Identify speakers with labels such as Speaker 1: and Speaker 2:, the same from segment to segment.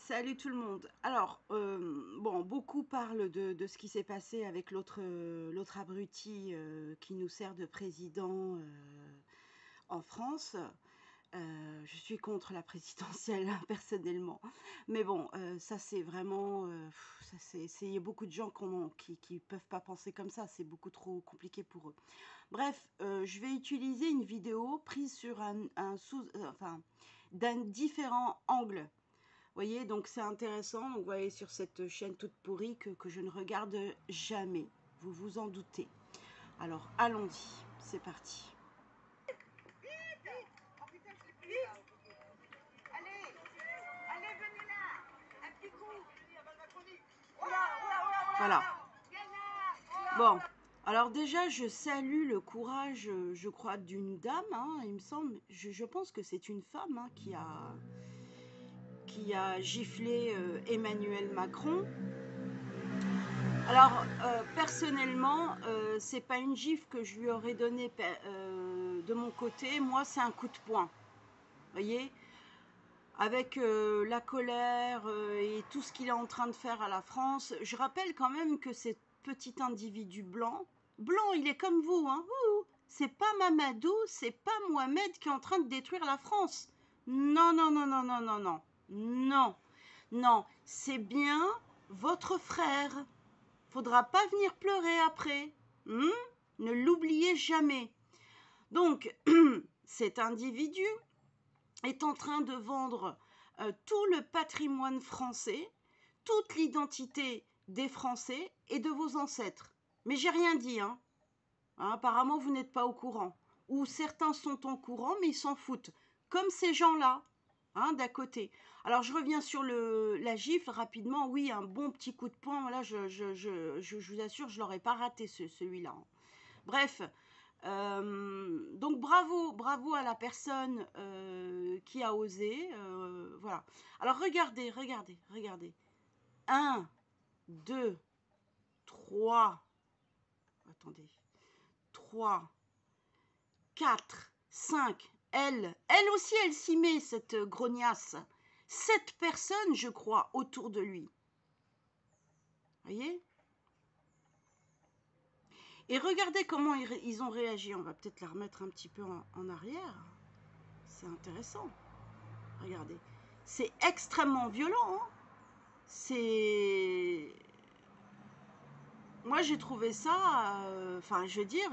Speaker 1: Salut tout le monde. Alors, bon, beaucoup parlent de ce qui s'est passé avec l'autre abruti qui nous sert de président en France. Je suis contre la présidentielle hein, personnellement, mais bon, ça c'est vraiment, il y a beaucoup de gens qui peuvent pas penser comme ça. C'est beaucoup trop compliqué pour eux. Bref, je vais utiliser une vidéo prise sur enfin, d'un différent angle. Voyez, donc c'est intéressant. Donc, vous voyez, sur cette chaîne toute pourrie que je ne regarde jamais. Vous vous en doutez. Alors, allons-y. C'est parti.
Speaker 2: Oh putain, je l'ai pris là. Allez, allez, venez là. Un petit coup.
Speaker 1: Voilà. Bon. Alors déjà, je salue le courage, je crois, d'une dame, hein, il me semble. Je pense que c'est une femme hein, qui a giflé Emmanuel Macron. Alors, personnellement, c'est pas une gifle que je lui aurais donnée de mon côté. Moi, c'est un coup de poing. Vous voyez, avec la colère et tout ce qu'il est en train de faire à la France. Je rappelle quand même que cet petit individu blanc, il est comme vous, hein. C'est pas Mamadou, c'est pas Mohamed qui est en train de détruire la France. Non, non, non, non, non, non, non, non, non, c'est bien votre frère. Faudra pas venir pleurer après. Ne l'oubliez jamais. Donc, cet individu est en train de vendre tout le patrimoine français, toute l'identité des Français et de vos ancêtres. Mais j'ai rien dit, hein. Apparemment, vous n'êtes pas au courant. Ou certains sont au courant, mais ils s'en foutent. Comme ces gens-là, hein, d'à côté. Alors, je reviens sur la gifle rapidement. Oui, un bon petit coup de poing. Voilà, je vous assure, je ne l'aurais pas raté, celui-là. Bref, donc bravo à la personne qui a osé. Voilà. Alors, regardez. 1, 2, 3. Attendez. 3, 4, 5. Elle aussi, elle s'y met, cette grognasse. 7 personnes, je crois, autour de lui. Voyez? Et regardez comment ils ont réagi. On va peut-être la remettre un petit peu en arrière. C'est intéressant. Regardez. C'est extrêmement violent. Hein. C'est... Moi, j'ai trouvé ça... Enfin, je veux dire...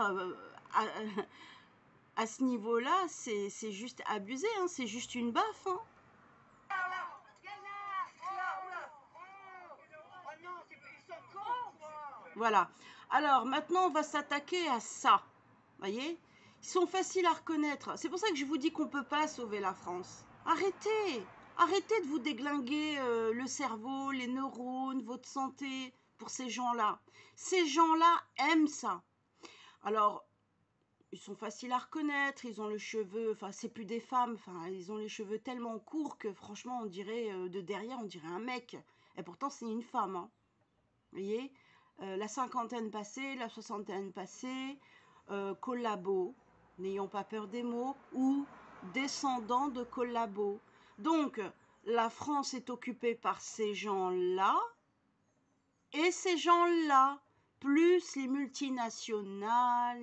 Speaker 1: à ce niveau-là, c'est juste abusé. Hein. C'est juste une baffe. Hein. Voilà. Alors, maintenant, on va s'attaquer à ça. Voyez? Ils sont faciles à reconnaître. C'est pour ça que je vous dis qu'on ne peut pas sauver la France. Arrêtez! Arrêtez de vous déglinguer le cerveau, les neurones, votre santé pour ces gens-là. Ces gens-là aiment ça. Alors, ils sont faciles à reconnaître, ils ont le cheveu, enfin, c'est plus des femmes, enfin, ils ont les cheveux tellement courts que franchement, on dirait, de derrière, on dirait un mec. Et pourtant, c'est une femme, hein. Vous voyez? La cinquantaine passée, la soixantaine passée, collabo, n'ayons pas peur des mots, ou descendants de collabo. Donc, la France est occupée par ces gens-là, et ces gens-là, plus les multinationales,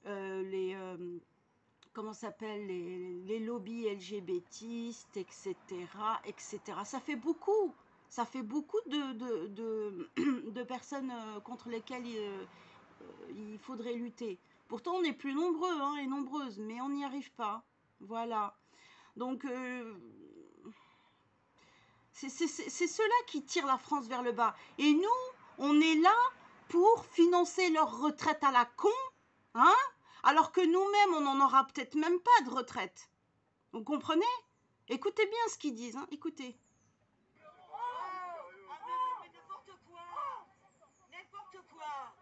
Speaker 1: les, comment s'appelle, les lobbies LGBTistes, etc., etc. Ça fait beaucoup de personnes contre lesquelles il faudrait lutter. Pourtant, on est plus nombreux hein, et nombreuses, mais on n'y arrive pas. Voilà. Donc, c'est ceux-là qui tirent la France vers le bas. Et nous, on est là pour financer leur retraite à la con, hein, alors que nous-mêmes, on n'en aura peut-être même pas de retraite. Vous comprenez? Écoutez bien ce qu'ils disent, hein, écoutez.
Speaker 2: Mais n'importe quoi. N'importe quoi.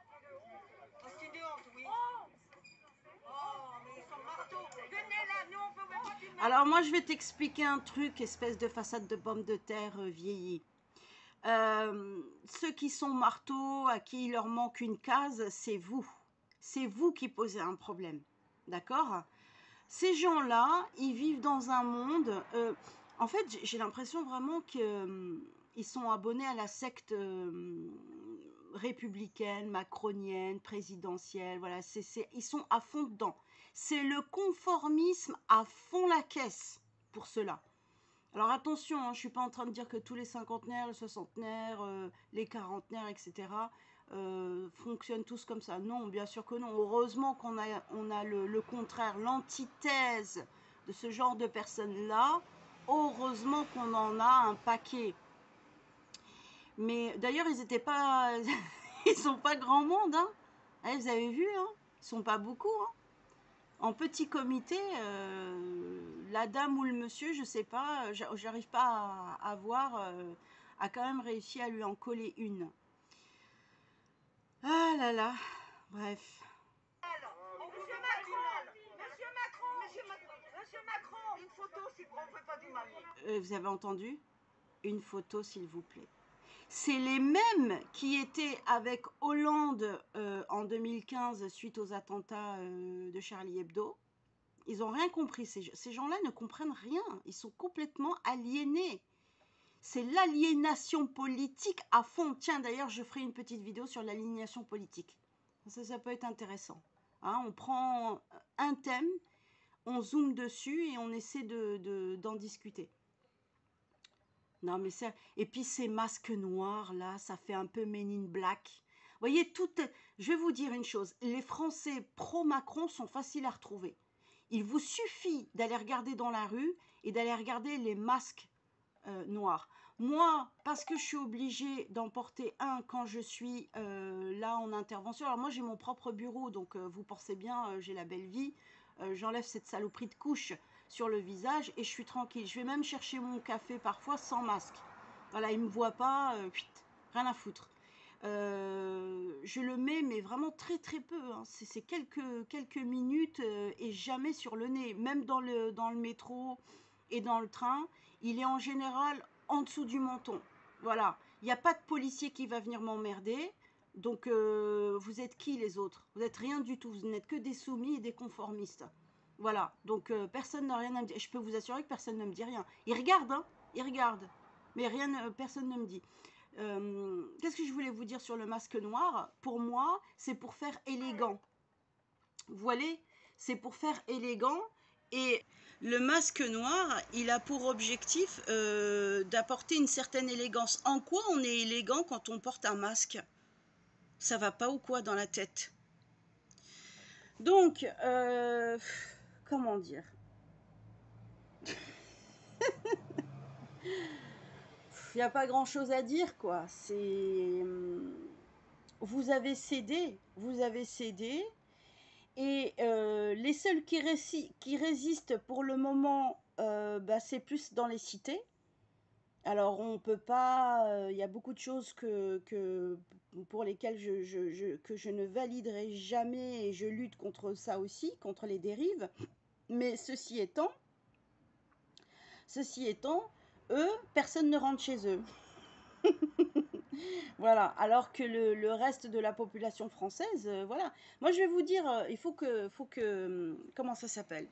Speaker 2: Oh, c'est une honte, oui. Oh, mais ils sont marteaux. Venez là, nous on peut même pas filmer.
Speaker 1: Alors moi, je vais t'expliquer un truc, espèce de façade de pomme de terre vieillie. Ceux qui sont marteaux, à qui il leur manque une case, c'est vous. C'est vous qui posez un problème. D'accord? Ces gens-là, ils vivent dans un monde... En fait, j'ai l'impression vraiment qu'ils sont abonnés à la secte républicaine, macronienne, présidentielle. Voilà, ils sont à fond dedans. C'est le conformisme à fond la caisse pour cela. Alors attention, hein, je ne suis pas en train de dire que tous les cinquantenaires, les soixantenaires, les quarantenaires, etc. Fonctionnent tous comme ça. Non, bien sûr que non. Heureusement on a le contraire, l'antithèse de ce genre de personnes-là. Heureusement qu'on en a un paquet. Mais d'ailleurs, ils étaient pas, ils sont pas grand monde, hein. Vous avez vu, hein. Ils sont pas beaucoup, hein. En petit comité, la dame ou le monsieur, je sais pas, j'arrive pas à voir, a quand même réussi à lui en coller une. Ah là là, bref.
Speaker 2: Alors, Monsieur Macron, Monsieur Macron, une photo si on ne fait pas du mal.
Speaker 1: Vous avez entendu? Une photo, s'il vous plaît. C'est les mêmes qui étaient avec Hollande en 2015 suite aux attentats de Charlie Hebdo. Ils n'ont rien compris. Ces gens-là ne comprennent rien. Ils sont complètement aliénés. C'est l'aliénation politique à fond. Tiens, d'ailleurs, je ferai une petite vidéo sur l'aliénation politique. Ça peut être intéressant. Hein, on prend un thème, on zoome dessus et on essaie d'en discuter. Non, mais ça. Et puis ces masques noirs, là, ça fait un peu Men in Black. Vous voyez, je vais vous dire une chose. Les Français pro-Macron sont faciles à retrouver. Il vous suffit d'aller regarder dans la rue et d'aller regarder les masques noirs. Moi, parce que je suis obligée d'en porter un quand je suis là en intervention. Alors moi, j'ai mon propre bureau, donc vous pensez bien, j'ai la belle vie. J'enlève cette saloperie de couche sur le visage et je suis tranquille. Je vais même chercher mon café parfois sans masque. Voilà, ils ne me voient pas, rien à foutre. Je le mets, mais vraiment très très peu. Hein. C'est quelques minutes et jamais sur le nez. Même dans le métro et dans le train, il est en général en dessous du menton. Voilà. Il n'y a pas de policier qui va venir m'emmerder. Donc, vous êtes qui les autres? Vous n'êtes rien du tout. Vous n'êtes que des soumis et des conformistes. Voilà. Donc, personne n'a rien à me dire. Je peux vous assurer que personne ne me dit rien. Ils regardent, hein. Ils regardent. Mais rien, personne ne me dit. Qu'est-ce que je voulais vous dire sur le masque noir? Pour moi, c'est pour faire élégant. Vous voyez, c'est pour faire élégant. Et le masque noir, il a pour objectif d'apporter une certaine élégance. En quoi on est élégant quand on porte un masque? Ça va pas ou quoi dans la tête? Donc, comment dire? Il n'y a pas grand chose à dire, quoi. C'est. Vous avez cédé. Vous avez cédé. Et les seuls qui résistent pour le moment, c'est plus dans les cités. Alors on peut pas, il y a beaucoup de choses pour lesquelles que je ne validerai jamais et je lutte contre ça aussi, contre les dérives. Mais ceci étant, eux, personne ne rentre chez eux. Voilà, alors que le reste de la population française, voilà. Moi, je vais vous dire, il faut que comment ça s'appelle?